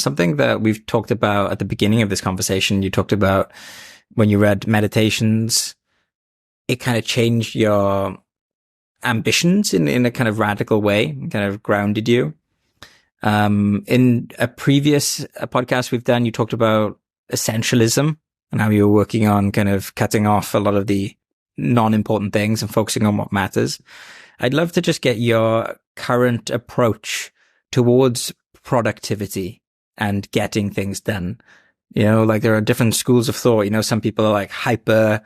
something that we've talked about at the beginning of this conversation. You talked about when you read Meditations, it kind of changed your ambitions in a kind of radical way, kind of grounded you. In a previous podcast we've done, you talked about essentialism and how you were working on kind of cutting off a lot of the non-important things and focusing on what matters. I'd love to just get your current approach towards productivity and getting things done. You know, like there are different schools of thought. You know, some people are like hyper,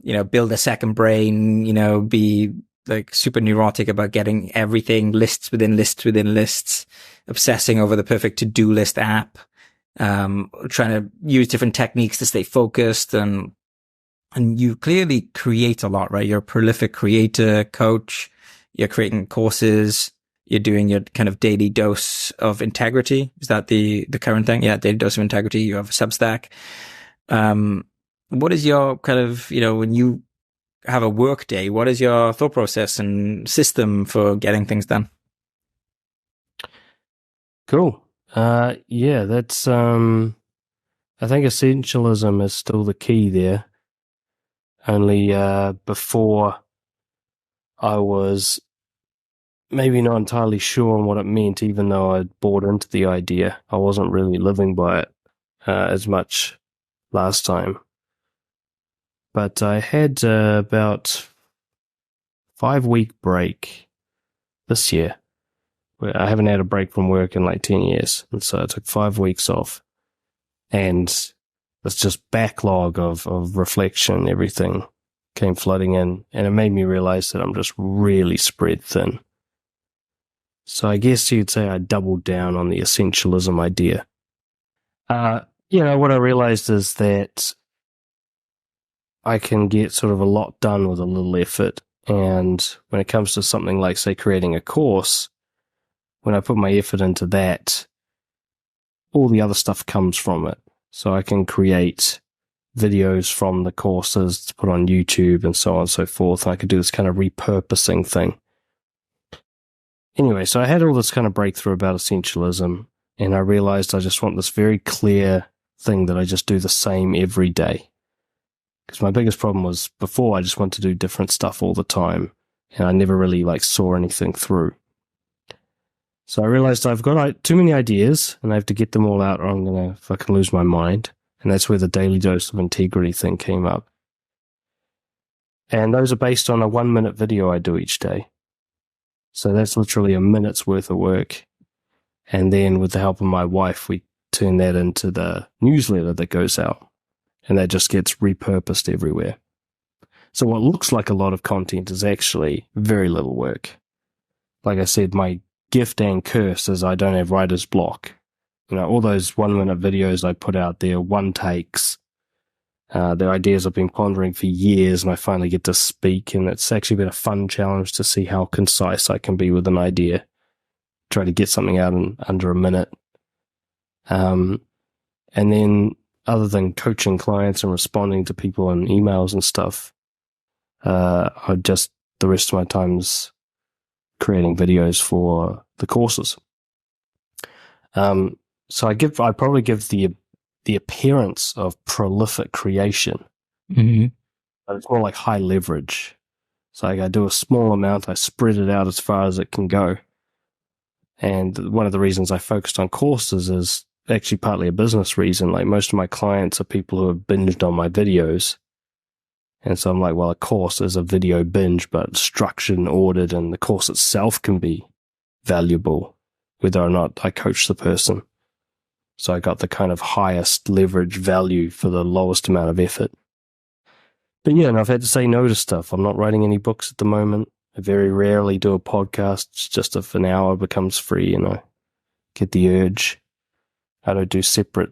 you know, build a second brain, you know, be like super neurotic about getting everything, lists within lists within lists, obsessing over the perfect to-do list app, trying to use different techniques to stay focused. And you clearly create a lot, right? You're a prolific creator, coach, you're creating courses, you're doing your kind of daily dose of integrity. Is that the current thing? Yeah, daily dose of integrity. You have a Substack. What is your kind of, you know, when you have a work day, what is your thought process and system for getting things done? Cool. Yeah, that's, I think essentialism is still the key there. Only, before I was maybe not entirely sure on what it meant, even though I'd bought into the idea. I wasn't really living by it, as much last time. But I had about 5-week break this year. I haven't had a break from work in like 10 years. And so I took 5 weeks off. And it's just backlog of reflection, everything came flooding in. And it made me realize that I'm just really spread thin. So I guess you'd say I doubled down on the essentialism idea. You know, what I realized is that I can get sort of a lot done with a little effort. And when it comes to something like, say, creating a course, when I put my effort into that, all the other stuff comes from it. So I can create videos from the courses to put on YouTube and so on and so forth. And I could do this kind of repurposing thing. Anyway, so I had all this kind of breakthrough about essentialism, and I realized I just want this very clear thing that I just do the same every day. Because my biggest problem was before I just wanted to do different stuff all the time, and I never really like saw anything through. So I realized I've got too many ideas, and I have to get them all out, or I'm gonna fucking lose my mind. And that's where the daily dose of integrity thing came up. And those are based on a 1-minute video I do each day. So that's literally a minute's worth of work. And then with the help of my wife, we turn that into the newsletter that goes out. And that just gets repurposed everywhere. So what looks like a lot of content is actually very little work. Like I said, my gift and curse is I don't have writer's block. You know, all those 1-minute videos I put out there, one takes. They're ideas I've been pondering for years, and I finally get to speak, and it's actually been a fun challenge to see how concise I can be with an idea. Try to get something out in under a minute. And then other than coaching clients and responding to people in emails and stuff, I just, the rest of my time's creating videos for the courses. So I probably give the appearance of prolific creation, but it's more like high leverage. So I do a small amount, I spread it out as far as it can go. And one of the reasons I focused on courses is actually partly a business reason. Like most of my clients are people who have binged on my videos. And so I'm like, well, a course is a video binge, but structured and ordered, and the course itself can be valuable, whether or not I coach the person. So I got the kind of highest leverage value for the lowest amount of effort. But yeah, and I've had to say no to stuff. I'm not writing any books at the moment. I very rarely do a podcast. It's just if an hour becomes free and I get the urge. I don't do separate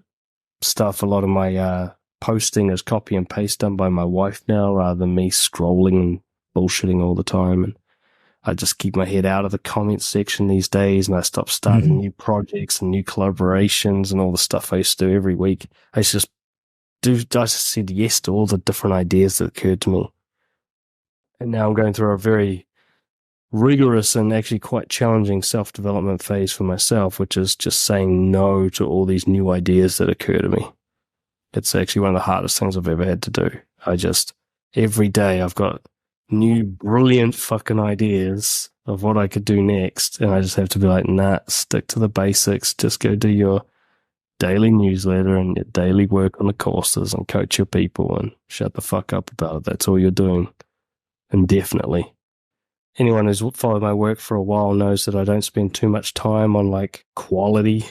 stuff. A lot of my posting is copy and paste done by my wife now, rather than me scrolling and bullshitting all the time. And I just keep my head out of the comments section these days, and I stop starting new projects and new collaborations and all the stuff I used to do every week. I just said yes to all the different ideas that occurred to me. And now I'm going through a very rigorous and actually quite challenging self-development phase for myself, which is just saying no to all these new ideas that occur to me. It's actually one of the hardest things I've ever had to do. Every day I've got new brilliant fucking ideas of what I could do next, and I just have to be like, nah, stick to the basics, just go do your daily newsletter and your daily work on the courses and coach your people and shut the fuck up about it. That's all you're doing indefinitely. Anyone who's followed my work for a while knows that I don't spend too much time on like quality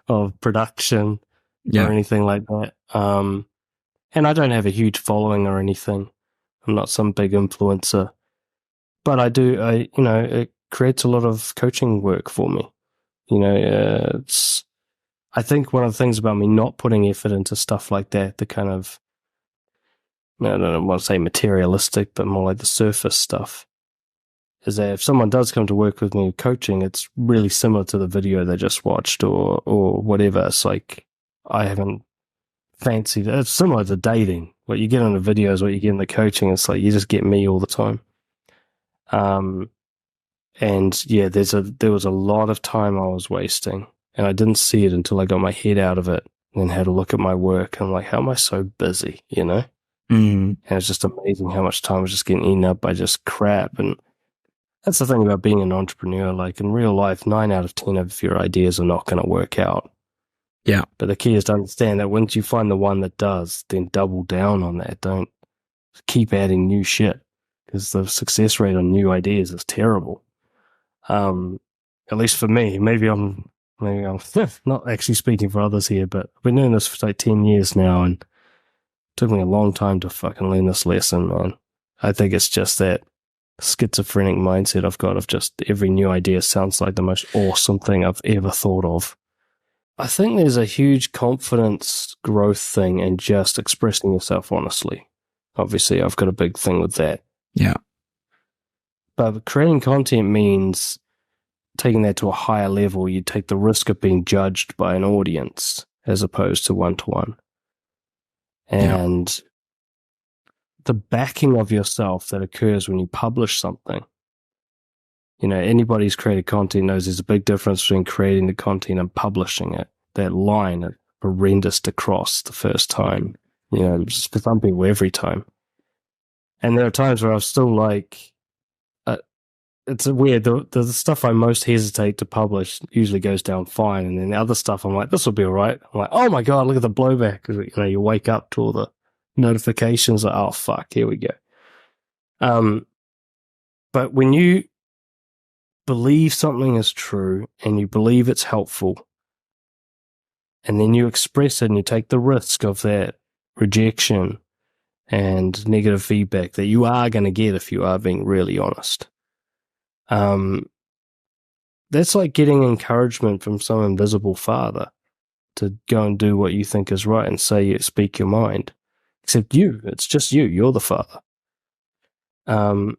of production or anything like that. And I don't have a huge following or anything. I'm not some big influencer, but it creates a lot of coaching work for me. I think one of the things about me not putting effort into stuff like that, the kind of, I don't want to say materialistic, but more like the surface stuff, is that if someone does come to work with me coaching, it's really similar to the video they just watched or whatever. It's like, I haven't fancied it. It's similar to dating. What you get in the videos, what you get in the coaching, it's like you just get me all the time. And yeah, there was a lot of time I was wasting, and I didn't see it until I got my head out of it and had a look at my work. And I'm like, how am I so busy, And it's just amazing how much time was just getting eaten up by just crap. And that's the thing about being an entrepreneur. Like in real life, 9 out of 10 of your ideas are not going to work out. Yeah. But the key is to understand that once you find the one that does, then double down on that. Don't keep adding new shit, because the success rate on new ideas is terrible. At least for me. Maybe I'm not actually speaking for others here, but I've been doing this for like 10 years now, and it took me a long time to fucking learn this lesson, man. I think it's just that schizophrenic mindset I've got of just every new idea sounds like the most awesome thing I've ever thought of. I think there's a huge confidence growth thing in just expressing yourself honestly. Obviously, I've got a big thing with that. Yeah. But creating content means taking that to a higher level. You take the risk of being judged by an audience as opposed to one-to-one. And the backing of yourself that occurs when you publish something. Anybody who's created content knows there's a big difference between creating the content and publishing it. That line is horrendous to cross the first time. Just for some people, every time. And there are times where I'm still like, it's weird. The stuff I most hesitate to publish usually goes down fine. And then the other stuff, I'm like, this will be all right. I'm like, oh my God, look at the blowback. You wake up to all the notifications, like, oh fuck, here we go. But when you believe something is true and you believe it's helpful, and then you express it and you take the risk of that rejection and negative feedback that you are going to get if you are being really honest. That's like getting encouragement from some invisible father to go and do what you think is right and speak your mind. Except it's just you're the father. The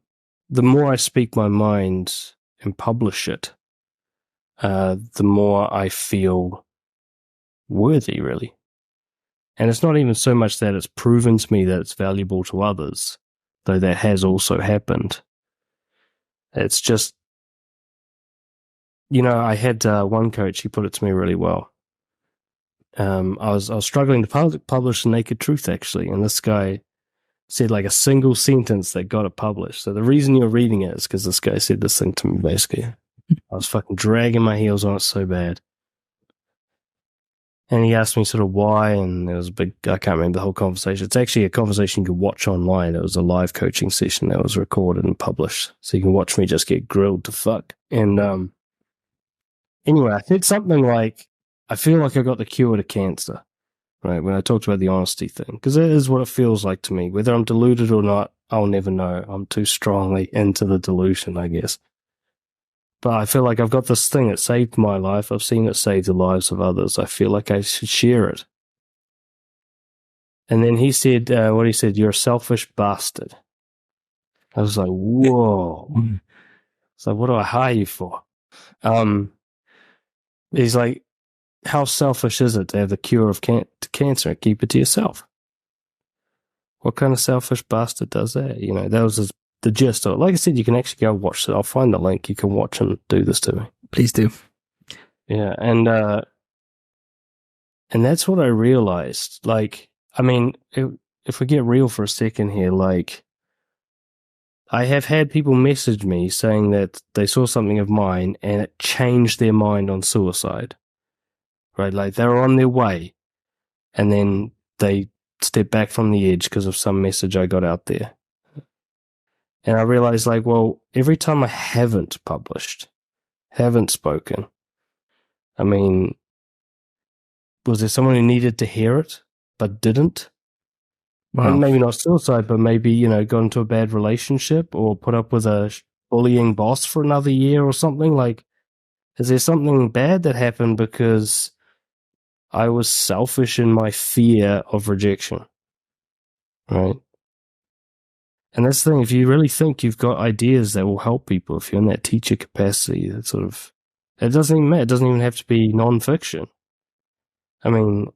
more I speak my mind and publish it, the more I feel worthy, really. And it's not even so much that it's proven to me that it's valuable to others, though that has also happened. It's just, I had one coach, he put it to me really well. I was struggling to publish The Naked Truth, actually, and this guy said like a single sentence that got it published. So the reason you're reading it is because this guy said this thing to me, basically. I was fucking dragging my heels on it so bad. And he asked me sort of why, and there was I can't remember the whole conversation. It's actually a conversation you can watch online. It was a live coaching session that was recorded and published. So you can watch me just get grilled to fuck. And anyway, I said something like, I feel like I got the cure to cancer, right? When I talked about the honesty thing, because it is what it feels like to me. Whether I'm deluded or not, I'll never know. I'm too strongly into the delusion, I guess. But I feel like I've got this thing that saved my life. I've seen it save the lives of others. I feel like I should share it. And then he said, you're a selfish bastard. I was like, whoa. So what do I hire you for? He's like, how selfish is it to have the cure of cancer and keep it to yourself? What kind of selfish bastard does that? That was his the gist of it. Like I said, you can actually go watch it. I'll find the link. You can watch him do this to me. Please do. Yeah, and that's what I realized. Like, I mean, if we get real for a second here, like, I have had people message me saying that they saw something of mine and it changed their mind on suicide. Right? Like, they were on their way and then they stepped back from the edge because of some message I got out there. And I realized, like, well, every time I haven't published, haven't spoken, I mean, was there someone who needed to hear it but didn't? Wow. And maybe not suicide, but maybe, you know, got into a bad relationship or put up with a bullying boss for another year or something. Like, is there something bad that happened because I was selfish in my fear of rejection? Right? And that's the thing. If you really think you've got ideas that will help people, if you're in that teacher capacity, that sort of, it doesn't even matter. It doesn't even have to be non-fiction. I mean,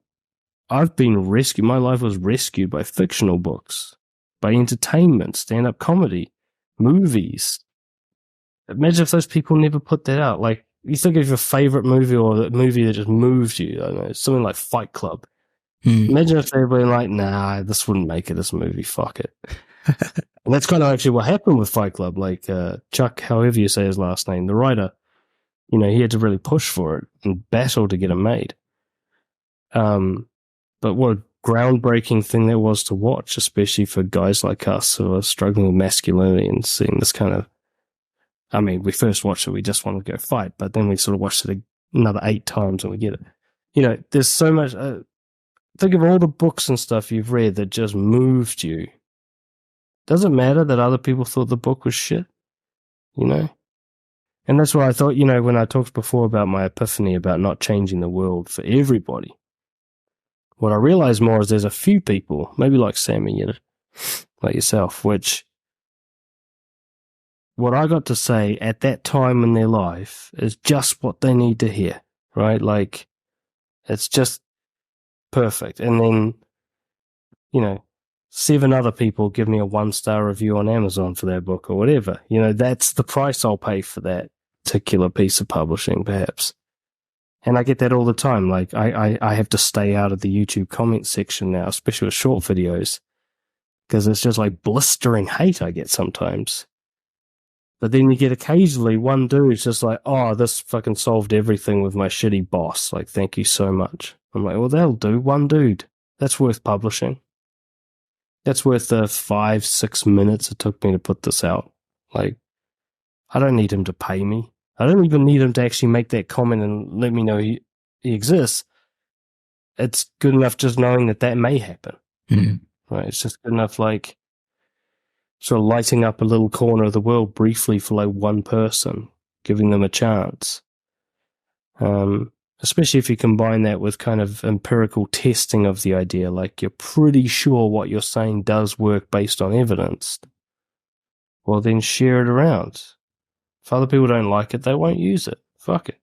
I've been rescued. My life was rescued by fictional books, by entertainment, stand-up comedy, movies. Imagine if those people never put that out. Like, you think of your favorite movie or a movie that just moved you. I don't know, something like Fight Club. Imagine if they'd been like, nah, this wouldn't make it, this movie, fuck it. And that's kind of actually what happened with Fight Club. Like, Chuck, however you say his last name, the writer, you know, he had to really push for it and battle to get it made. But what a groundbreaking thing that was to watch, especially for guys like us who are struggling with masculinity and seeing this kind of, I mean, we first watched it, we just wanted to go fight, but then we sort of watched it another 8 times and we get it. You know, there's so much, think of all the books and stuff you've read that just moved you. Does it matter that other people thought the book was shit? You know? And that's why I thought, you know, when I talked before about my epiphany about not changing the world for everybody, what I realized more is there's a few people, maybe like Sammy, you know, like yourself, which what I got to say at that time in their life is just what they need to hear, right? Like, it's just perfect. And then, you know, 7 other people give me a 1-star review on Amazon for their book or whatever. You know, that's the price I'll pay for that particular piece of publishing, perhaps. And I get that all the time. Like, I have to stay out of the YouTube comment section now, especially with short videos, because it's just like blistering hate I get sometimes. But then you get occasionally one dude's just like, oh, this fucking solved everything with my shitty boss. Like, thank you so much. I'm like, well, that'll do. One dude. That's worth publishing. That's worth the 5-6 minutes it took me to put this out. Like, I don't need him to pay me. I don't even need him to actually make that comment and let me know he exists. It's good enough just knowing that may happen. Right? It's just good enough, like, sort of lighting up a little corner of the world briefly for like one person, giving them a chance. Especially if you combine that with kind of empirical testing of the idea, like you're pretty sure what you're saying does work based on evidence. Well, then share it around. If other people don't like it, they won't use it. Fuck it.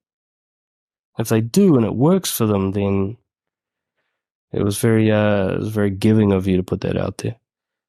If they do and it works for them, then it was very giving of you to put that out there.